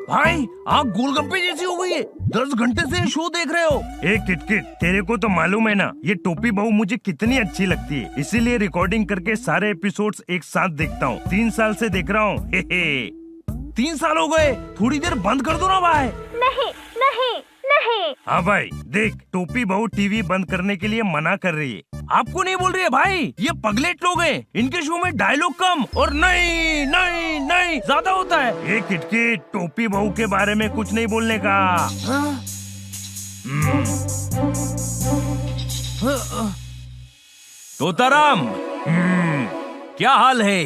भाई आँख गोलगप्पे जैसी हो गई है। 10 घंटे से शो देख रहे हो। ए किटकिट, तेरे को तो मालूम है ना ये टोपी बहू मुझे कितनी अच्छी लगती है, इसीलिए रिकॉर्डिंग करके सारे एपिसोड्स एक साथ देखता हूँ। 3 साल से देख रहा हूँ। 3 साल हो गए, थोड़ी देर बंद कर दो ना भाई। नहीं नहीं नहीं। हाँ भाई देख, टोपी बहू टीवी बंद करने के लिए मना कर रही है। आपको नहीं बोल रही है भाई, ये पगलेट लोग हैं। इनके शो में डायलॉग कम और नहीं नहीं नहीं ज्यादा होता है। ए किटकिट, टोपी बहू के बारे में कुछ नहीं बोलने का। तोताराम, क्या हाल है?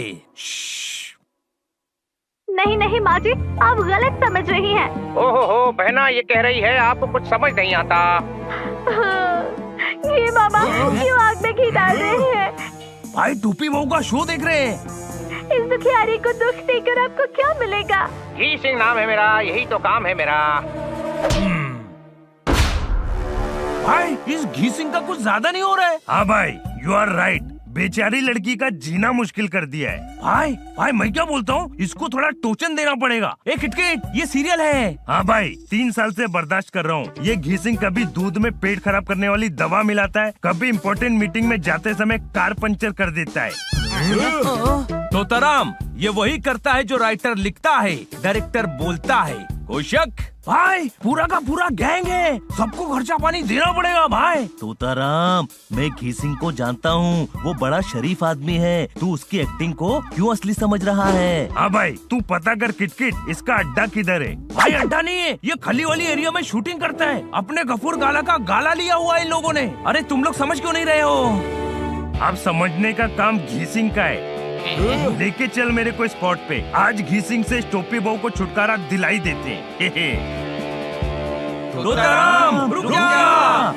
नहीं नहीं माँ जी, आप गलत समझ रही हैं। ओहो बहना, ये कह रही है आपको कुछ समझ नहीं आता। ये मामा क्यों आग में घी डाल रहे हैं? भाई टोपी बहू का शो देख रहे हैं। इस दुखियारी को दुख देकर आपको क्या मिलेगा? घी सिंह नाम है मेरा, यही तो काम है मेरा। भाई इस घी सिंह का कुछ ज्यादा नहीं हो रहा है। हाँ भाई, यू आर राइट। बेचारी लड़की का जीना मुश्किल कर दिया है। भाई मैं क्या बोलता हूँ, इसको थोड़ा टोचन देना पड़ेगा। एक किटकिट, ये सीरियल है। हाँ भाई, 3 साल से बर्दाश्त कर रहा हूँ। ये घी सिंह कभी दूध में पेट खराब करने वाली दवा मिलाता है, कभी इम्पोर्टेंट मीटिंग में जाते समय कार पंचर कर देता है। तोताराम, ये वही करता है जो राइटर लिखता है, डायरेक्टर बोलता है। कोई शक? भाई पूरा का पूरा गैंग है, सबको खर्चा पानी देना पड़ेगा भाई। तोताराम, मैं घी सिंह को जानता हूँ, वो बड़ा शरीफ आदमी है। तू उसकी एक्टिंग को क्यों असली समझ रहा है? हाँ भाई, तू पता कर किटकिट, इसका अड्डा किधर है। भाई अड्डा नहीं है, ये खली वाली एरिया में शूटिंग करता है। अपने गफूर गाला का गाला लिया हुआ है इन लोगों ने। अरे तुम लोग समझ क्यों नहीं रहे हो? अब समझने का काम घी सिंह का है। लेके चल मेरे को स्पॉट पे। आज घी सिंह से टोपी बहू को छुटकारा दिलाई देते हैं। तोताराम रुक जा।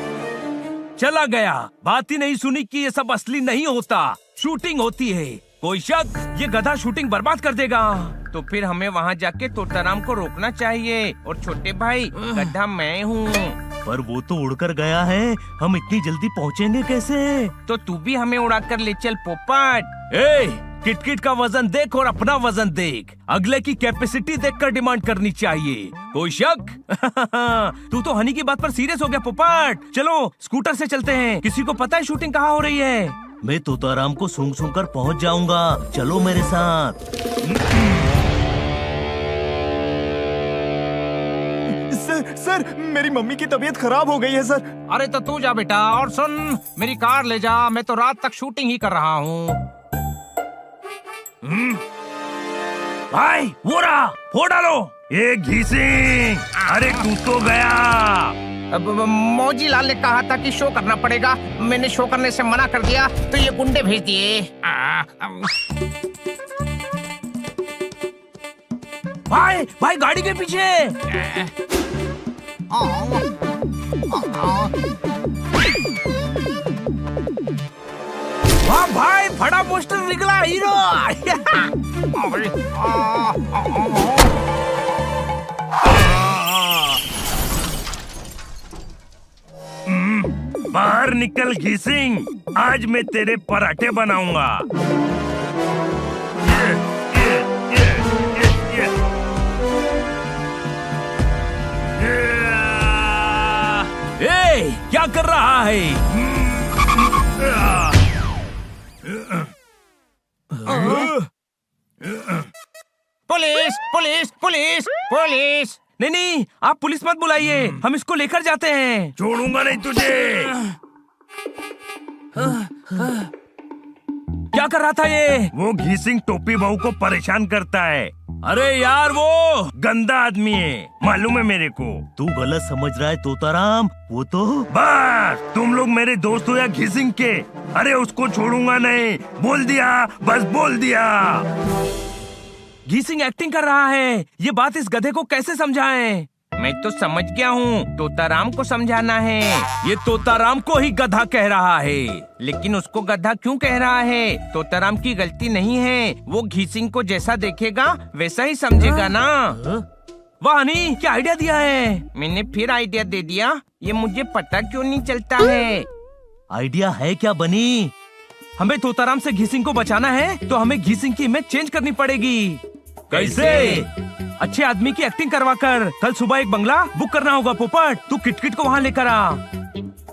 चला गया, बात ही नहीं सुनी कि ये सब असली नहीं होता, शूटिंग होती है। कोई शक? ये गधा शूटिंग बर्बाद कर देगा। तो फिर हमें वहाँ जाके तोताराम को रोकना चाहिए। और छोटे भाई, गधा मैं हूँ। पर वो तो उड़कर गया है, हम इतनी जल्दी पहुँचेंगे कैसे? तो तू भी हमें उड़ाकर ले चल पोपट। ए किटकिट का वजन देख और अपना वजन देख, अगले की कैपेसिटी देखकर डिमांड करनी चाहिए। कोई शक? तू तो हनी की बात पर सीरियस हो गया पोपट। चलो स्कूटर से चलते हैं। किसी को पता है शूटिंग कहाँ हो रही है? मैं तोताराम को सूंघ सूंघ कर पहुँच जाऊंगा, चलो मेरे साथ। सर, मेरी मम्मी की तबीयत खराब हो गई है सर। अरे तो तू जा बेटा, और सुन, मेरी कार ले जा, मैं तो रात तक शूटिंग ही कर रहा हूँ। भाई वो रहा, फोड़ डालो। ए घी सिंह, अरे तू तो गया। अब मौजी लाल ने कहा था कि शो करना पड़ेगा, मैंने शो करने से मना कर दिया, तो ये गुंडे भेज दिए। भाई गाड़ी के पीछे। वाह भाई, बड़ा पोस्टर निकला, हीरो। बाहर निकल घी सिंह, आज मैं तेरे पराठे बनाऊंगा। ए, क्या कर रहा है? Police police police police. नहीं, आप पुलिस मत बुलाइए, हम इसको लेकर जाते हैं। छोड़ूंगा नहीं तुझे। क्या कर रहा था ये? वो घी सिंह टोपी बहू को परेशान करता है। अरे यार, वो गंदा आदमी है, मालूम है मेरे को। तू गलत समझ रहा है तोताराम, वो तो। बस तुम लोग मेरे दोस्त हो या घी सिंह के? अरे उसको छोड़ूंगा नहीं, बोल दिया, बस बोल दिया। घी सिंह एक्टिंग कर रहा है, ये बात इस गधे को कैसे समझाएं? मैं तो समझ गया हूँ, तोताराम को समझाना है। ये तोताराम को ही गधा कह रहा है। लेकिन उसको गधा क्यों कह रहा है? तोताराम की गलती नहीं है, वो घी सिंह को जैसा देखेगा वैसा ही समझेगा ना। वाह हनी, क्या आइडिया दिया है। मैंने फिर आइडिया दे दिया, ये मुझे पता क्यों नहीं चलता है। आइडिया है क्या बनी? हमें तोताराम से घीसिंग को बचाना है तो हमें घीसिंग की इमेज चेंज करनी पड़ेगी। कैसे? अच्छे आदमी की एक्टिंग करवा कर कल सुबह एक बंगला बुक करना होगा। पोपट, तू किटकिट को वहाँ लेकर आ।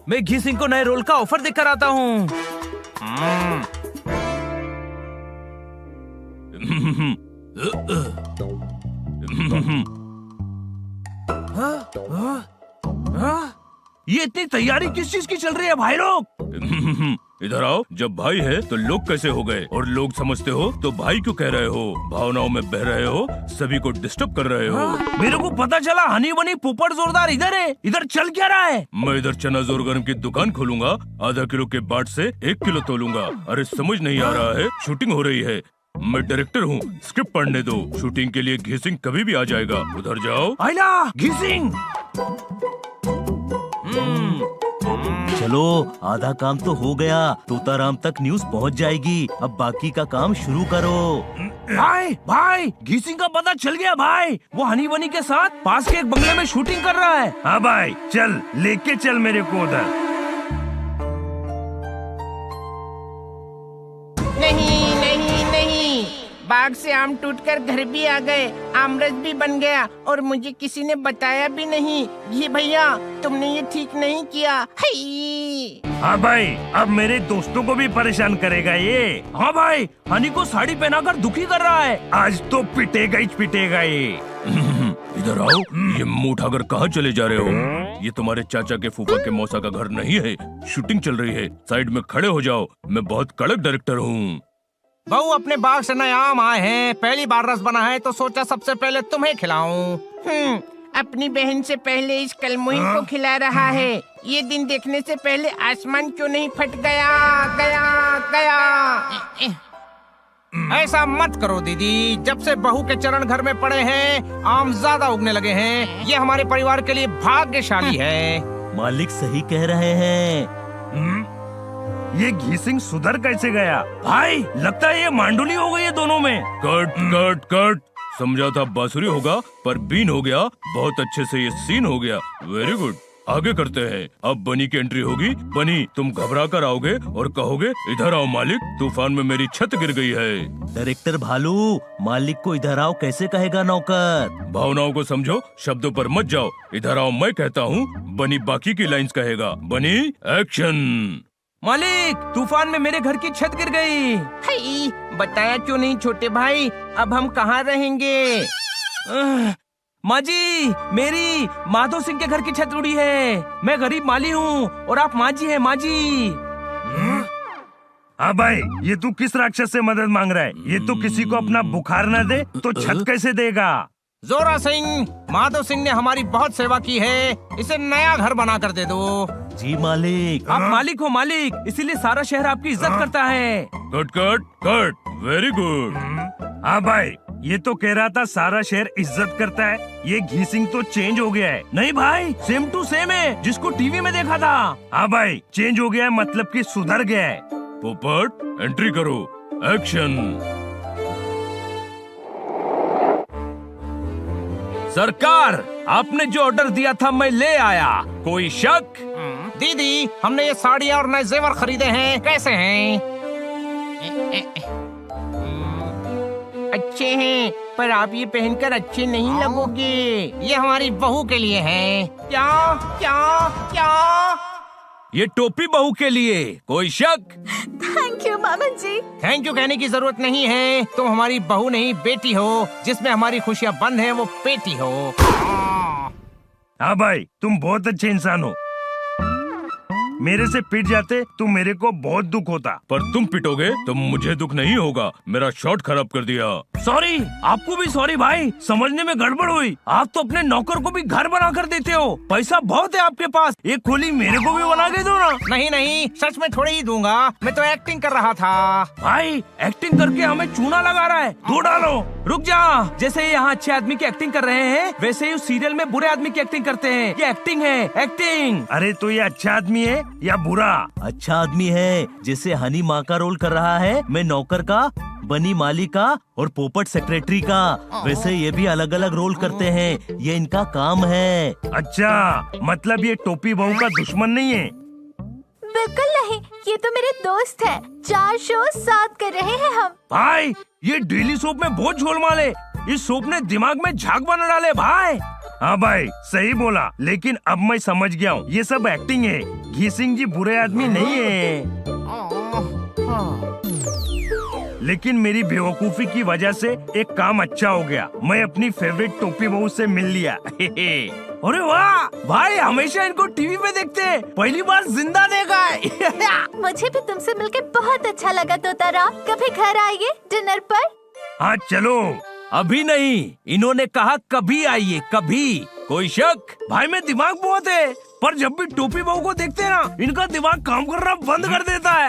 मैं घीसिंग को नए रोल का ऑफर देकर आता हूँ। ये इतनी तैयारी किस चीज की चल रही है भाई लोग? इधर आओ। जब भाई है तो लोग कैसे हो गए? और लोग समझते हो तो भाई क्यों कह रहे हो? भावनाओं में बह रहे हो, सभी को डिस्टर्ब कर रहे हो। मेरे को पता चला हनी बनी पोपट जोरदार इधर है। इधर चल क्या रहा है? मैं इधर चना जोर गरम की दुकान खोलूंगा, आधा किलो के बाट से 1 किलो तोलूंगा। अरे समझ नहीं आ रहा है? शूटिंग हो रही है, मैं डायरेक्टर हूँ, स्क्रिप्ट पढ़ने दो। शूटिंग के लिए घीसिंग कभी भी आ जाएगा। उधर जाओ। आइला घीसिंग। चलो, आधा काम तो हो गया। तोताराम तक न्यूज़ पहुंच जाएगी। अब बाकी का काम शुरू करो। भाई घीसिंग का पता चल गया भाई। वो हनी बनी के साथ पास के एक बंगले में शूटिंग कर रहा है। हाँ भाई, चल लेके चल मेरे को उधर। नहीं नहीं नहीं, बाग से आम टूटकर घर भी आ गए, आमरस भी बन गया और मुझे किसी ने बताया भी नहीं। घी भैया, तुमने ये ठीक नहीं किया। हाँ भाई, अब मेरे दोस्तों को भी परेशान करेगा ये। हाँ भाई, हनी को साड़ी पहनाकर दुखी कर रहा है। आज तो पिटेगा ही पिटेगा ये। इधर आओ। ये मुंह उठाकर कहाँ चले जा रहे हो? ये तुम्हारे चाचा के फूफा के मौसा का घर नहीं है। शूटिंग चल रही है, साइड में खड़े हो जाओ। मैं बहुत कड़क डायरेक्टर हूँ। बहू, अपने बाग से नए आम आए हैं, पहली बार रस बना है तो सोचा सबसे पहले तुम्हें खिलाऊं। अपनी बहन से पहले इस कलमुही को खिला रहा है। ये दिन देखने से पहले आसमान क्यों नहीं फट गया गया गया। ऐसा मत करो दीदी, जब से बहू के चरण घर में पड़े हैं आम ज्यादा उगने लगे हैं। ये हमारे परिवार के लिए भाग्यशाली है। मालिक सही कह रहे हैं। ये घीसिंग सुधर कैसे गया? भाई, लगता है ये मांडुली हो गई है दोनों में। Cut cut cut. समझा था बांसुरी होगा, पर बीन हो गया। बहुत अच्छे से ये सीन हो गया। Very good. आगे करते हैं। अब बनी की एंट्री होगी। बनी, तुम घबरा कर आओगे और कहोगे, इधर आओ मालिक, तूफान में मेरी छत गिर गई है। डायरेक्टर भालू, मालिक को इधर आओ कैसे कहेगा नौकर? भावनाओं को समझो, शब्दों पर मत जाओ। इधर आओ मैं कहता हूँ, बनी बाकी की लाइंस कहेगा। बनी, एक्शन। मालिक, तूफान में मेरे घर की छत गिर गई। बताया क्यों नहीं छोटे भाई? अब हम कहाँ रहेंगे? माँ जी, मेरी माधो सिंह के घर की छत उड़ी है। मैं गरीब माली हूँ और आप माँ जी हैं। माँ जी। हाँ भाई, ये तू किस राक्षस से मदद मांग रहा है? ये तो किसी को अपना बुखार न दे तो छत कैसे देगा? जोरा सिंह, माधो सिंह ने हमारी बहुत सेवा की है, इसे नया घर बना कर दे दो। जी मालिक। आप मालिक हो मालिक, इसीलिए सारा शहर आपकी इज्जत करता है। Cut cut cut. Very good. हाँ भाई, ये तो कह रहा था सारा शहर इज्जत करता है। ये घीसिंग तो चेंज हो गया है। नहीं भाई, सेम टू सेम है जिसको टीवी में देखा था। हाँ भाई, चेंज हो गया है मतलब कि सुधर गया है। पोपट, एंट्री करो। एक्शन। सरकार, आपने जो ऑर्डर दिया था मैं ले आया। कोई शक? दीदी, हमने ये साड़ियाँ और नए जेवर खरीदे हैं, कैसे हैं? अच्छे हैं, पर आप ये पहनकर अच्छे नहीं लगोगे। ये हमारी बहू के लिए है। क्या क्या क्या? ये टोपी बहू के लिए। कोई शक? थैंक यू मामा जी। थैंक यू कहने की जरूरत नहीं है। तुम हमारी बहू नहीं बेटी हो, जिसमें हमारी खुशियाँ बंद हैं वो पेटी हो। हाँ भाई, तुम बहुत अच्छे इंसान हो। मेरे से पिट जाते तो मेरे को बहुत दुख होता, पर तुम पिटोगे तो मुझे दुख नहीं होगा। मेरा शॉट खराब कर दिया। सॉरी, आपको भी सॉरी भाई, समझने में गड़बड़ हुई। आप तो अपने नौकर को भी घर बना कर देते हो। पैसा बहुत है आपके पास, एक खोली मेरे को भी बना के दो ना। नहीं नहीं, सच में थोड़ी ही दूंगा, मैं तो एक्टिंग कर रहा था। भाई, एक्टिंग करके हमें चूना लगा रहा है। दो डालो। रुक जा, जैसे यहाँ अच्छे आदमी की एक्टिंग कर रहे हैं, वैसे ही उस सीरियल में बुरे आदमी की एक्टिंग करते हैं। ये एक्टिंग है, एक्टिंग। अरे तो ये अच्छा आदमी है या बुरा? अच्छा आदमी है। जैसे हनी माँ का रोल कर रहा है, मैं नौकर का, बनी माली का और पोपट सेक्रेटरी का। वैसे ये भी अलग अलग रोल करते हैं, ये इनका काम है। अच्छा, मतलब ये टोपी बहू का दुश्मन नहीं है? बिल्कुल नहीं, ये तो मेरे दोस्त हैं। 4 शो साथ कर रहे हैं हम। भाई ये डेली सोप में बहुत झोलमाल है। इस सोप ने दिमाग में झाग बना डाले भाई। हाँ भाई सही बोला, लेकिन अब मैं समझ गया हूँ ये सब एक्टिंग है। घी सिंह जी बुरे आदमी नहीं है, लेकिन मेरी बेवकूफी की वजह से एक काम अच्छा हो गया। मैं अपनी फेवरेट टोपी बहू से मिल लिया। अरे वाह भाई, हमेशा इनको टीवी पे देखते हैं, पहली बार जिंदा देखा है। मुझे भी तुमसे मिलके बहुत अच्छा लगा तोता राम। कभी घर आइए डिनर पर। हाँ चलो। अभी नहीं, इन्होंने कहा कभी आइए, कभी। कोई शक? भाई में दिमाग बहुत है, पर जब भी टोपी बहू को देखते हैं ना, इनका दिमाग काम करना बंद कर देता है।